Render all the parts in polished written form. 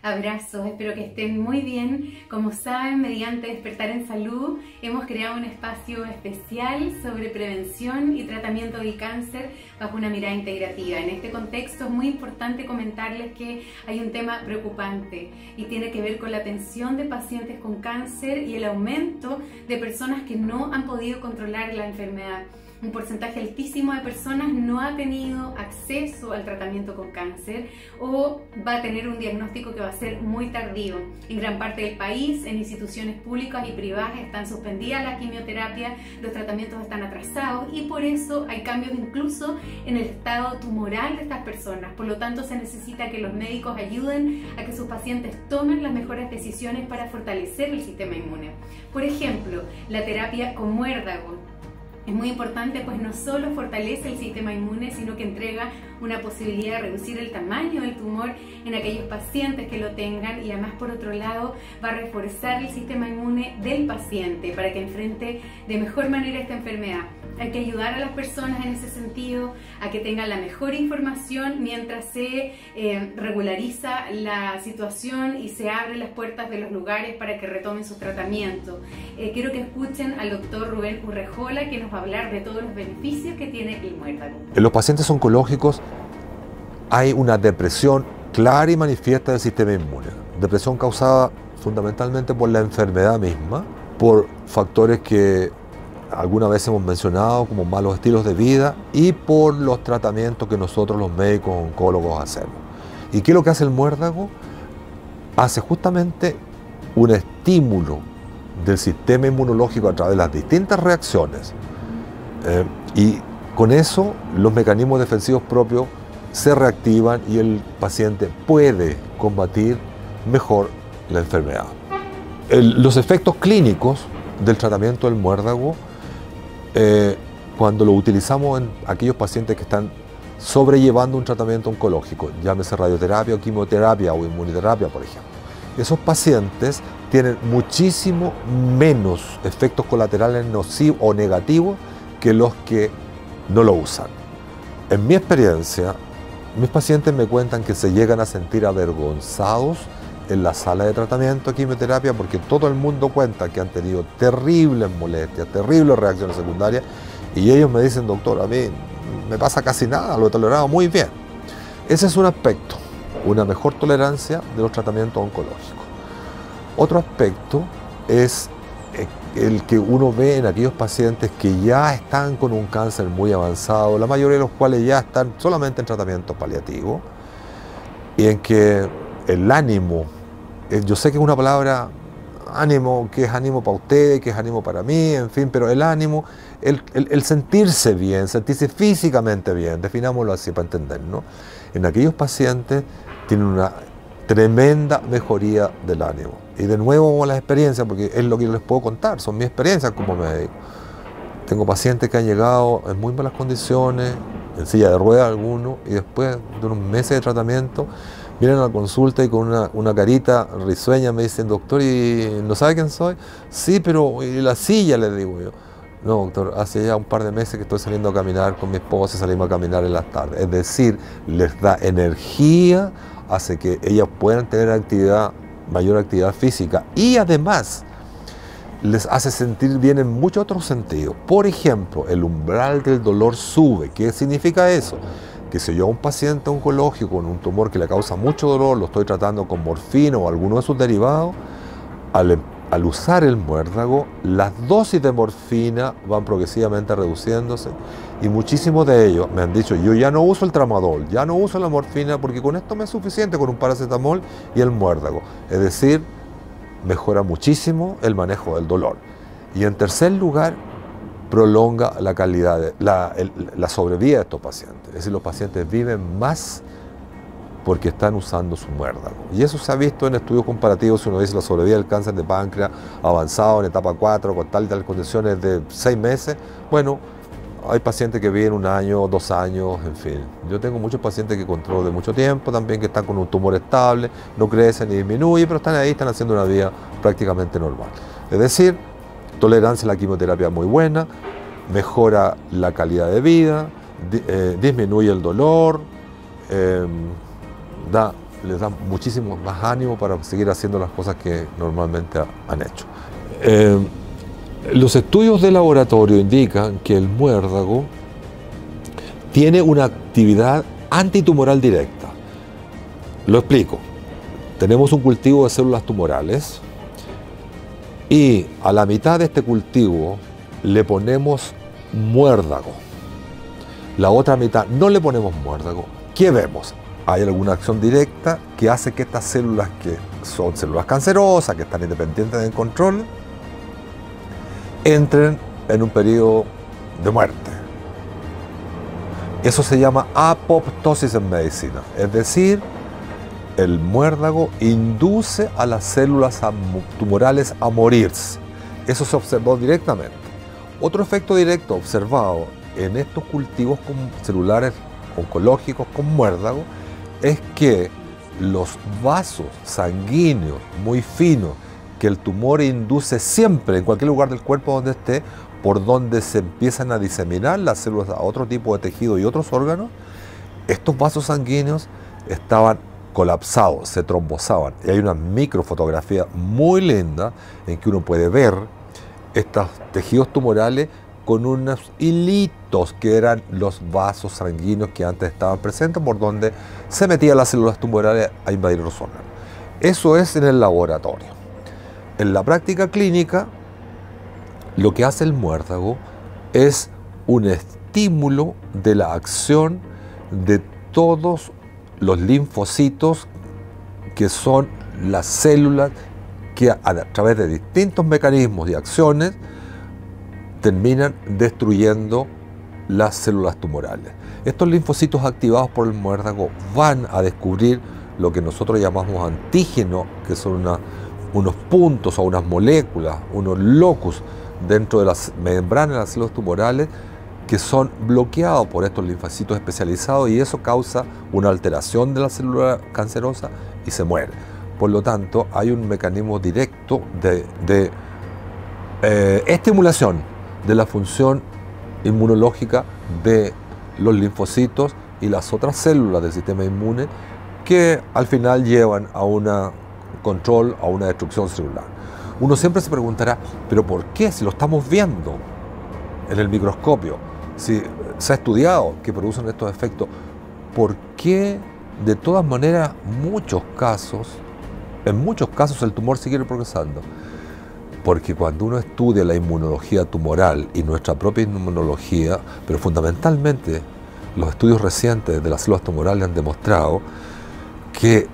Abrazos, espero que estén muy bien. Como saben, mediante Despertar en Salud hemos creado un espacio especial sobre prevención y tratamiento del cáncer bajo una mirada integrativa. En este contexto es muy importante comentarles que hay un tema preocupante y tiene que ver con la atención de pacientes con cáncer y el aumento de personas que no han podido controlar la enfermedad. Un porcentaje altísimo de personas no ha tenido acceso al tratamiento con cáncer o va a tener un diagnóstico que va a ser muy tardío. En gran parte del país, en instituciones públicas y privadas están suspendidas las quimioterapias, los tratamientos están atrasados y por eso hay cambios incluso en el estado tumoral de estas personas. Por lo tanto, se necesita que los médicos ayuden a que sus pacientes tomen las mejores decisiones para fortalecer el sistema inmune. Por ejemplo, la terapia con muérdago es muy importante, pues no solo fortalece el sistema inmune, sino que entrega una posibilidad de reducir el tamaño del tumor en aquellos pacientes que lo tengan y además, por otro lado, va a reforzar el sistema inmune del paciente para que enfrente de mejor manera esta enfermedad. Hay que ayudar a las personas en ese sentido a que tengan la mejor información mientras se regulariza la situación y se abren las puertas de los lugares para que retomen sus tratamientos. Quiero que escuchen al doctor Rubén Urrejola, que nos va a hablar de todos los beneficios que tiene el muérdago. En los pacientes oncológicos hay una depresión clara y manifiesta del sistema inmune. Depresión causada fundamentalmente por la enfermedad misma, por factores que alguna vez hemos mencionado como malos estilos de vida y por los tratamientos que nosotros los médicos oncólogos hacemos. ¿Y qué es lo que hace el muérdago? Hace justamente un estímulo del sistema inmunológico a través de las distintas reacciones y con eso los mecanismos defensivos propios se reactivan y el paciente puede combatir mejor la enfermedad. Los efectos clínicos del tratamiento del muérdago, cuando lo utilizamos en aquellos pacientes que están sobrellevando un tratamiento oncológico, llámese radioterapia o quimioterapia o inmunoterapia, por ejemplo, esos pacientes tienen muchísimo menos efectos colaterales nocivos o negativos que los que no lo usan. En mi experiencia, mis pacientes me cuentan que se llegan a sentir avergonzados en la sala de tratamiento de quimioterapia porque todo el mundo cuenta que han tenido terribles molestias, terribles reacciones secundarias y ellos me dicen: doctor, a mí me pasa casi nada, lo he tolerado muy bien. Ese es un aspecto, una mejor tolerancia de los tratamientos oncológicos. Otro aspecto es el que uno ve en aquellos pacientes que ya están con un cáncer muy avanzado, la mayoría de los cuales ya están solamente en tratamiento paliativo, y en que el ánimo, yo sé que es una palabra, ánimo, que es ánimo para usted, que es ánimo para mí, en fin, pero el ánimo, el sentirse bien, sentirse físicamente bien, definámoslo así para entender, ¿no? En aquellos pacientes tienen una tremenda mejoría del ánimo. Y de nuevo vamos a las experiencias, porque es lo que yo les puedo contar, son mis experiencias como médico. Tengo pacientes que han llegado en muy malas condiciones, en silla de ruedas algunos, y después de unos meses de tratamiento, vienen a la consulta y con una carita risueña me dicen: doctor, ¿y no sabe quién soy? Sí, pero ¿y la silla? Le digo yo. No, doctor, hace ya un par de meses que estoy saliendo a caminar con mi esposa y salimos a caminar en las tardes. Es decir, les da energía, hace que ellas puedan tener mayor actividad física y además les hace sentir bien en muchos otros sentidos. Por ejemplo, el umbral del dolor sube. ¿Qué significa eso? Que si yo a un paciente oncológico con un tumor que le causa mucho dolor, lo estoy tratando con morfina o alguno de sus derivados, al usar el muérdago, las dosis de morfina van progresivamente reduciéndose y muchísimos de ellos me han dicho: yo ya no uso el tramadol, ya no uso la morfina porque con esto me es suficiente con un paracetamol y el muérdago. Es decir, mejora muchísimo el manejo del dolor. Y en tercer lugar, prolonga la calidad, la sobrevida de estos pacientes. Es decir, los pacientes viven más porque están usando su muérdago. Y eso se ha visto en estudios comparativos. Si uno dice la sobrevida del cáncer de páncreas avanzado en etapa 4 con tal y tal condiciones de 6 meses, bueno, hay pacientes que viven 1 año, 2 años, en fin. Yo tengo muchos pacientes que controlo de mucho tiempo también, que están con un tumor estable, no crece ni disminuye, pero están ahí, están haciendo una vida prácticamente normal. Es decir, tolerancia a la quimioterapia muy buena, mejora la calidad de vida, disminuye el dolor, da les da muchísimo más ánimo para seguir haciendo las cosas que normalmente han hecho. Los estudios de laboratorio indican que el muérdago tiene una actividad antitumoral directa. Lo explico. Tenemos un cultivo de células tumorales y a la mitad de este cultivo le ponemos muérdago. La otra mitad no le ponemos muérdago. ¿Qué vemos? Hay alguna acción directa que hace que estas células, que son células cancerosas, que están independientes del control, entren en un periodo de muerte. Eso se llama apoptosis en medicina, es decir, el muérdago induce a las células tumorales a morirse. Eso se observó directamente. Otro efecto directo observado en estos cultivos celulares oncológicos con muérdago es que los vasos sanguíneos muy finos que el tumor induce siempre en cualquier lugar del cuerpo donde esté, por donde se empiezan a diseminar las células a otro tipo de tejido y otros órganos, estos vasos sanguíneos estaban colapsados, se trombosaban. Y hay una microfotografía muy linda en que uno puede ver estos tejidos tumorales con unos hilitos que eran los vasos sanguíneos que antes estaban presentes, por donde se metían las células tumorales a invadir los órganos. Eso es en el laboratorio. En la práctica clínica, lo que hace el muérdago es un estímulo de la acción de todos los linfocitos, que son las células que a través de distintos mecanismos y acciones terminan destruyendo las células tumorales. Estos linfocitos activados por el muérdago van a descubrir lo que nosotros llamamos antígenos, que son unos puntos o unas moléculas, unos locus dentro de las membranas de las células tumorales, que son bloqueados por estos linfocitos especializados, y eso causa una alteración de la célula cancerosa y se muere. Por lo tanto, hay un mecanismo directo de estimulación de la función inmunológica de los linfocitos y las otras células del sistema inmune, que al final llevan a un control, a una destrucción celular. Uno siempre se preguntará, ¿pero por qué? Si lo estamos viendo en el microscopio, si se ha estudiado que producen estos efectos, ¿por qué de todas maneras en muchos casos el tumor sigue progresando? Porque cuando uno estudia la inmunología tumoral y nuestra propia inmunología, pero fundamentalmente los estudios recientes de las células tumorales han demostrado que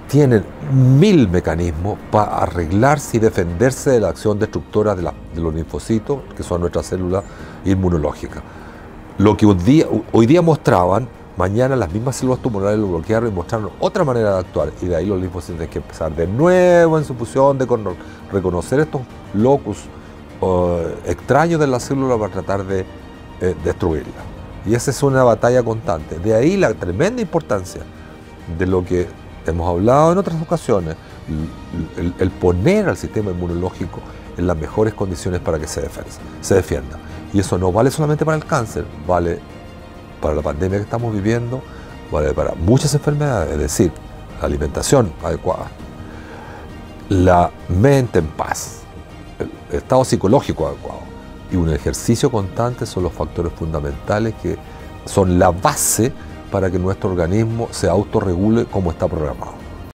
tienen 1000 mecanismos para arreglarse y defenderse de la acción destructora de los linfocitos, que son nuestras células inmunológicas. Lo que hoy día mostraban, mañana las mismas células tumorales lo bloquearon y mostraron otra manera de actuar, y de ahí los linfocitos tienen que empezar de nuevo en su función de reconocer estos locus extraños de la célula para tratar de destruirla. Y esa es una batalla constante. De ahí la tremenda importancia de lo que hemos hablado en otras ocasiones, el poner al sistema inmunológico en las mejores condiciones para que se defienda. Y eso no vale solamente para el cáncer, vale para la pandemia que estamos viviendo, vale para muchas enfermedades, es decir, la alimentación adecuada, la mente en paz, el estado psicológico adecuado y un ejercicio constante son los factores fundamentales que son la base para que nuestro organismo se autorregule como está programado.